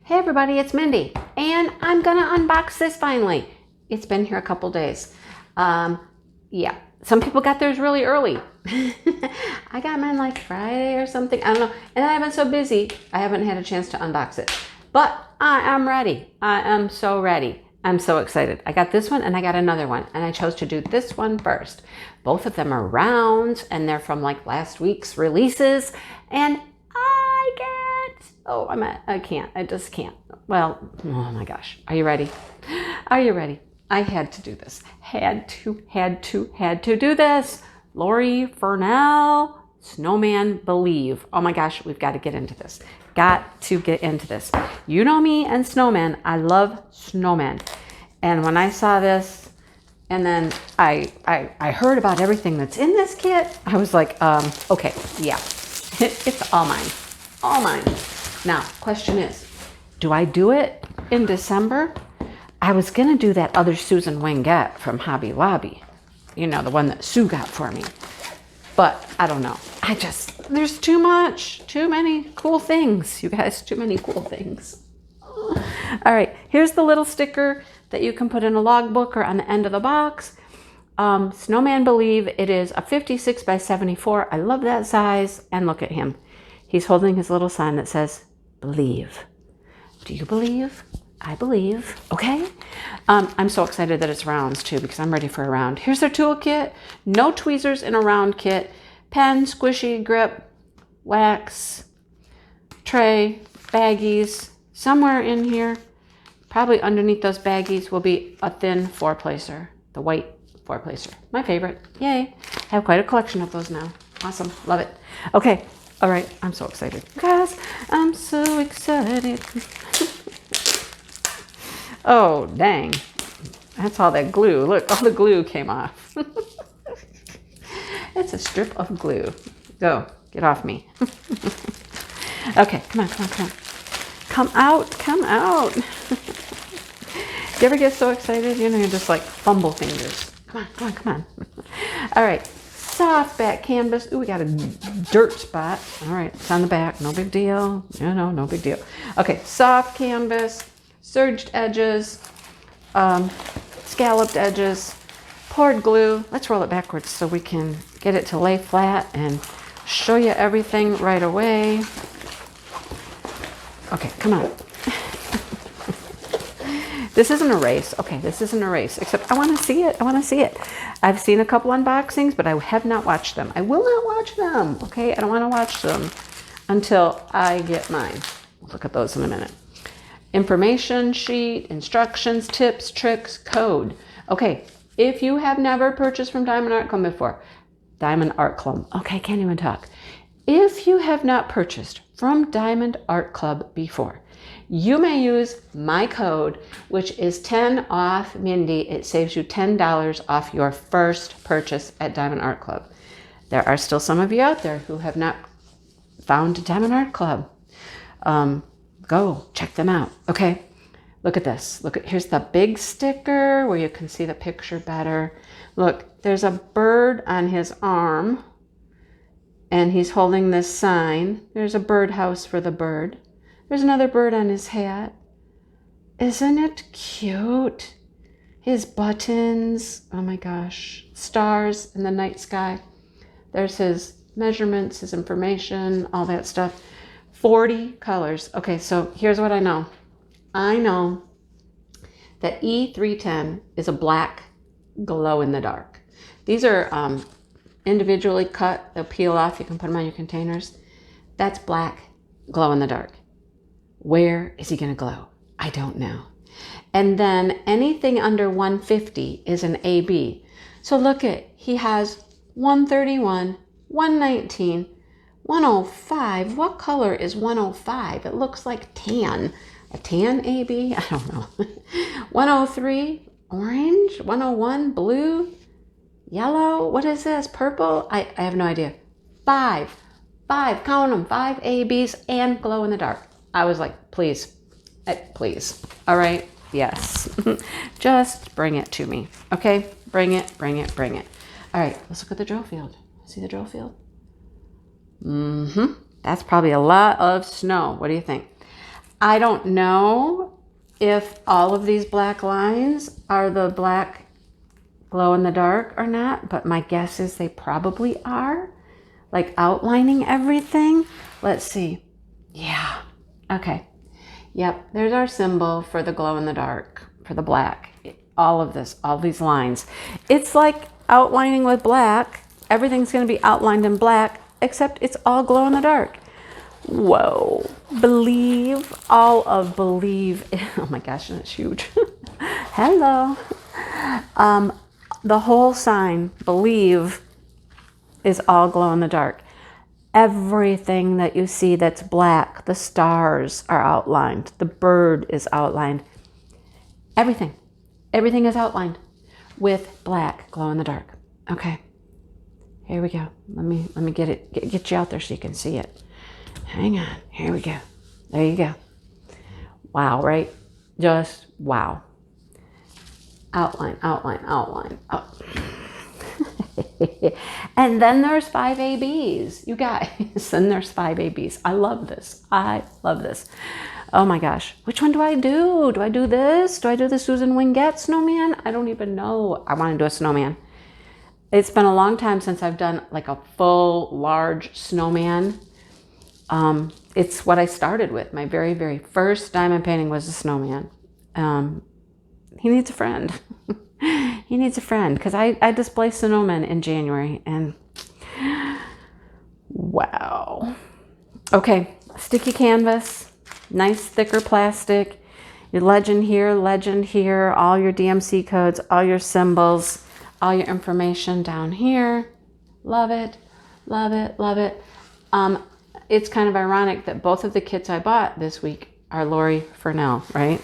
Hey everybody, it's Mindy, and I'm gonna unbox this finally. It's been here a couple days. Yeah, some people got theirs really early. I got mine like Friday or something, I don't know. And I've been so busy, I haven't had a chance to unbox it. But I am ready. I am so ready. I'm so excited. I got this one and I got another one, and I chose to do this one first. Both of them are round, and they're from like last week's releases, and I just can't. Well, oh my gosh. Are you ready? Are you ready? I had to do this. Had to do this. Lori Furnell, Snowman Believe. Oh my gosh, we've got to get into this. Got to get into this. You know me and snowman. I love snowman. And when I saw this, and then I heard about everything that's in this kit, I was like, okay, yeah, it's all mine. All mine. Now, question is, do I do it in December? I was going to do that other Susan Wingett from Hobby Lobby. You know, the one that Sue got for me. But I don't know. There's too many cool things. You guys, too many cool things. All right, here's the little sticker that you can put in a logbook or on the end of the box. Snowman Believe. It is a 56 by 74. I love that size. And look at him. He's holding his little sign that says, believe. Do you believe? I believe. Okay. I'm so excited that it's rounds too, because I'm ready for a round. Here's their toolkit. No tweezers in a round kit. Pen, squishy grip, wax, tray, baggies. Somewhere in here, probably underneath those baggies, will be a thin four-placer. The white four-placer. My favorite. Yay. I have quite a collection of those now. Awesome. Love it. Okay. All right, I'm so excited. Guys, I'm so excited. Oh, dang. That's all that glue. Look, all the glue came off. It's a strip of glue. Go, get off me. Okay, come on. Come out. You ever get so excited? You know, you're just like fumble fingers. Come on. All right. Soft back canvas. Ooh, we got a dirt spot. All right, it's on the back. No big deal. No big deal. Okay, soft canvas, serged edges, scalloped edges, poured glue. Let's roll it backwards so we can get it to lay flat and show you everything right away. Okay, come on. This isn't a race. Okay, this isn't a race, except I want to see it. I've seen a couple unboxings, but I have not watched them. I will not watch them, okay? I don't want to watch them until I get mine. We'll look at those in a minute. Information sheet, instructions, tips, tricks, code. Okay, if you have never purchased from Diamond Art Club before, Diamond Art Club. Okay, can't even talk. If you have not purchased from Diamond Art Club before, you may use my code, which is 10 off Mindy. It saves you $10 off your first purchase at Diamond Art Club. There are still some of you out there who have not found Diamond Art Club. Go check them out. Okay, look at this. Here's the big sticker where you can see the picture better. Look, there's a bird on his arm, and he's holding this sign. There's a birdhouse for the bird. There's another bird on his hat. Isn't it cute? His buttons. Oh my gosh. Stars in the night sky. There's his measurements, his information, all that stuff. 40 colors. Okay, so here's what I know. I know that E310 is a black glow in the dark. These are individually cut. They'll peel off. You can put them on your containers. That's black glow in the dark. Where is he going to glow? I don't know. And then anything under 150 is an AB. So look he has 131, 119, 105. What color is 105? It looks like tan. A tan AB? I don't know. 103, orange. 101, blue. Yellow. What is this? Purple? I have no idea. Five. Count them. 5 ABs and glow in the dark. I was like, please. All right. Yes. Just bring it to me. Okay. Bring it. All right. Let's look at the drill field. See the drill field? That's probably a lot of snow. What do you think? I don't know if all of these black lines are the black glow in the dark or not, but my guess is they probably are, like outlining everything. Let's see. Yeah. Okay. Yep. There's our symbol for the glow in the dark, for the black. All of this, all these lines. It's like outlining with black. Everything's going to be outlined in black, except it's all glow in the dark. Whoa. Believe, all of believe. Oh my gosh, and it's huge. Hello. The whole sign, believe, is all glow in the dark. Everything that you see that's black, the stars are outlined, the bird is outlined. Everything is outlined with black glow in the dark. Okay, here we go. Let me get you out there so you can see it. Hang on, here we go. There you go. Wow, right? Just wow. Outline. Oh. And then there's 5 ABs, you guys. And there's 5 ABs. I love this. Oh my gosh. Which one do I do? Do I do this? Do I do the Susan Wingate snowman? I don't even know. I want to do a snowman. It's been a long time since I've done like a full, large snowman. It's what I started with. My very, very first diamond painting was a snowman. He needs a friend. He needs a friend because I display snowmen in January and wow. Okay, sticky canvas, nice thicker plastic, your legend here, all your DMC codes, all your symbols, all your information down here. Love it. It's kind of ironic that both of the kits I bought this week are Lori Furnell, right?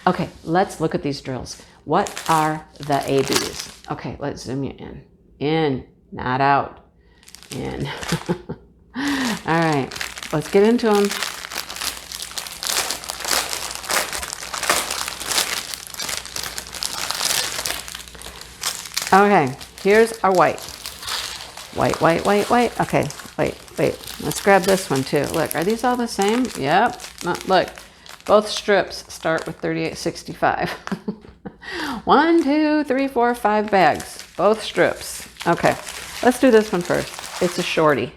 Okay, let's look at these drills. What are the ABs? Okay, let's zoom you in. In, not out. In. All right, let's get into them. Okay, here's our white. White. Okay, wait. Let's grab this one too. Look, are these all the same? Yep. Look, both strips start with 3865. 1, 2, 3, 4, 5 bags. Both strips. Okay, let's do this one first. It's a shorty.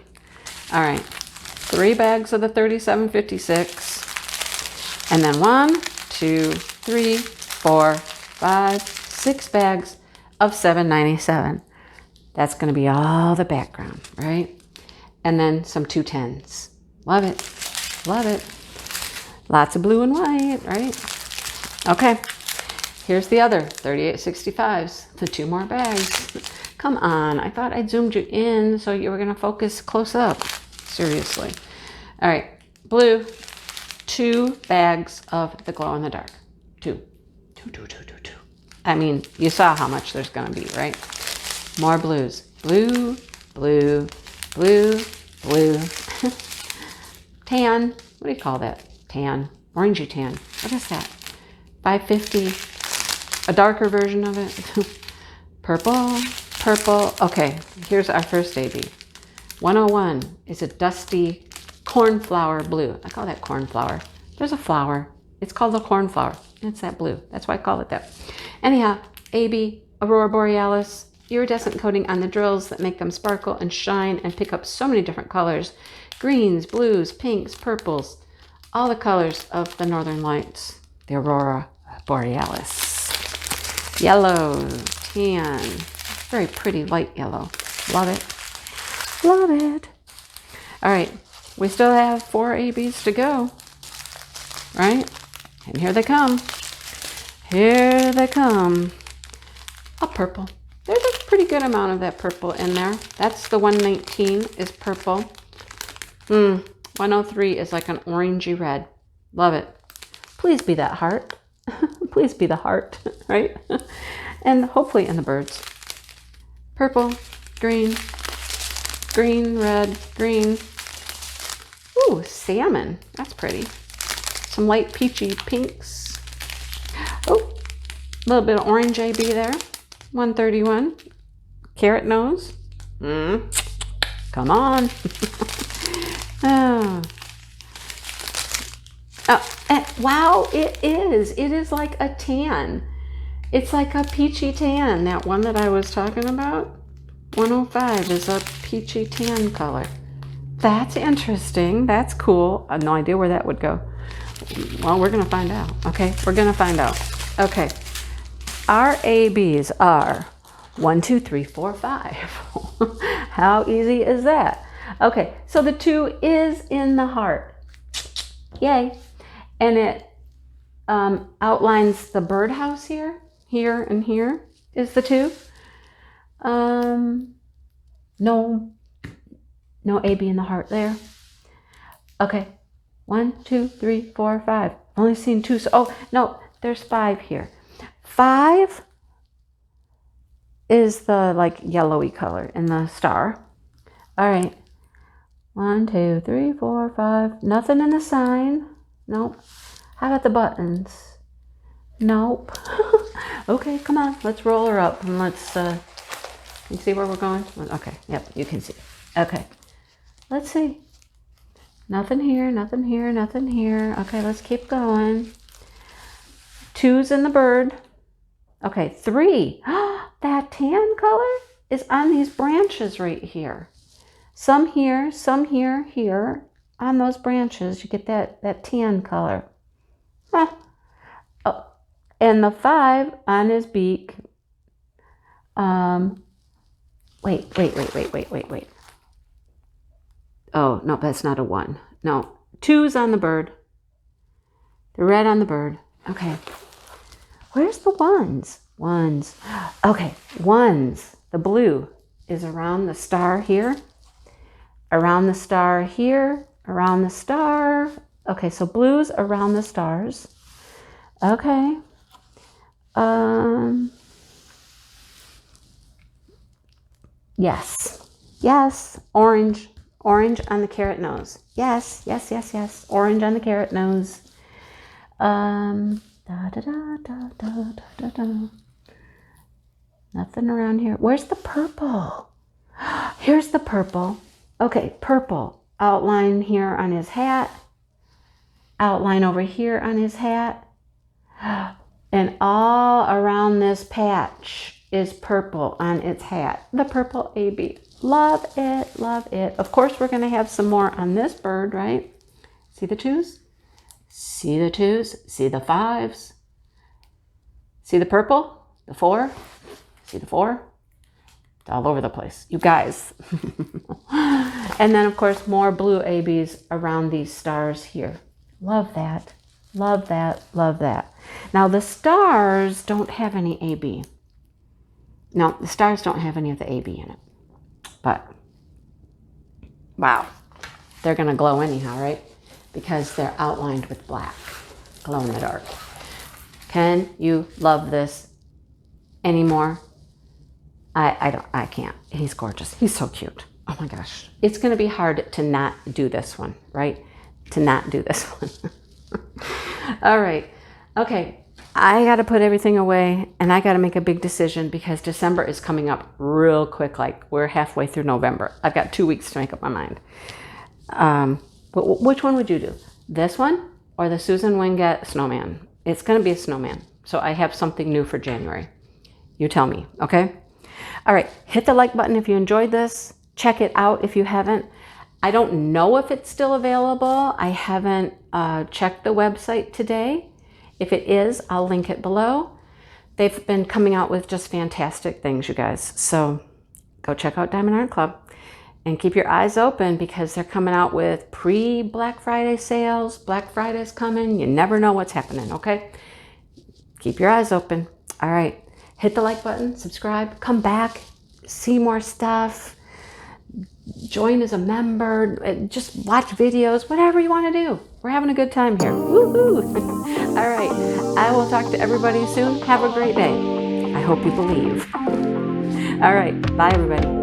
All right, 3 bags of the 3756. And then 1, 2, 3, 4, 5, 6 bags of 797. That's going to be all the background, right? And then some 210s. Love it. Lots of blue and white, right? Okay. Here's the other 3865s, the 2 more bags. Come on, I thought I'd zoomed you in so you were gonna focus close up. Seriously. All right, blue, 2 bags of the glow in the dark. 2. I mean, you saw how much there's gonna be, right? More blues. Blue. Tan, what do you call that? Tan, orangey tan. What is that? 550. A darker version of it. Purple. Okay, here's our first AB. 101 is a dusty cornflower blue. I call that cornflower. There's a flower. It's called a cornflower. It's that blue. That's why I call it that. Anyhow, AB, Aurora Borealis, iridescent coating on the drills that make them sparkle and shine and pick up so many different colors. Greens, blues, pinks, purples, all the colors of the Northern Lights. The Aurora Borealis. Yellow, tan, very pretty light yellow. Love it. All right, we still have 4 ABs to go, right? And here they come. A purple. There's a pretty good amount of that purple in there. That's the 119 is purple. 103 is like an orangey red. Love it. Please be that heart. Please be the heart, right? And hopefully in the birds. Purple, green, red, green. Ooh, salmon. That's pretty. Some light peachy pinks. Oh, a little bit of orange AB there. 131. Carrot nose. Come on. Oh. Wow, it is. It is like a tan. It's like a peachy tan. That one that I was talking about, 105, is a peachy tan color. That's interesting. That's cool. I have no idea where that would go. Well, we're going to find out. Okay, we're going to find out. Okay, our ABs are 1, 2, 3, 4, 5. How easy is that? Okay, so the 2 is in the heart. Yay. And it outlines the birdhouse here. Here and here is the 2. No AB in the heart there. Okay, 1, 2, 3, 4, 5. Only seen 2. So, oh no, there's 5 here. 5 is the like yellowy color in the star. All right, 1, 2, 3, 4, 5. Nothing in the sign. Nope. How about the buttons? Nope. Okay, come on, let's roll her up and let's you see where we're going? Okay, yep, you can see. Okay, let's see. Nothing here, nothing here, nothing here. Okay, let's keep going. 2's in the bird. Okay, 3. That tan color is on these branches right here. Some here, here. On those branches, you get that tan color. Huh. Oh, and the 5 on his beak. Wait. Oh, no, that's not a 1. No, 2's on the bird. The red on the bird. Okay. Where's the 1s? 1s. Okay, 1s. The blue is around the star here. Around the star here. Around the star. Okay, so blues around the stars. Okay. Yes. Orange on the carrot nose. Yes. Orange on the carrot nose. Nothing around here. Where's the purple? Here's the purple. Okay, purple. Outline here on his hat. Outline over here on his hat. And all around this patch is purple on its hat. The purple AB. Love it. Of course, we're going to have some more on this bird, right? See the 2s? See the 2s? See the 5s? See the purple? The 4? See the 4? It's all over the place. You guys. And then, of course, more blue ABs around these stars here. Love that. Now, the stars don't have any AB. No, the stars don't have any of the AB in it. But, wow. They're going to glow anyhow, right? Because they're outlined with black. Glow in the dark. Can you love this anymore? I can't. He's gorgeous. He's so cute. Oh my gosh. It's going to be hard to not do this one, right? To not do this one. All right. Okay. I got to put everything away and I got to make a big decision because December is coming up real quick. Like we're halfway through November. I've got 2 weeks to make up my mind. Which one would you do? This one or the Susan Wingate snowman? It's going to be a snowman. So I have something new for January. You tell me. Okay. All right. Hit the like button if you enjoyed this. Check it out if you haven't. I don't know if it's still available. I haven't checked the website today. If it is, I'll link it below. They've been coming out with just fantastic things, you guys. So go check out Diamond Art Club and keep your eyes open because they're coming out with pre-Black Friday sales. Black Friday's coming. You never know what's happening, okay? Keep your eyes open. All right. Hit the like button, subscribe, come back, see more stuff. Join as a member, just watch videos, whatever you want to do. We're having a good time here. Woohoo! All right, I will talk to everybody soon. Have a great day. I hope you believe. All right, bye everybody.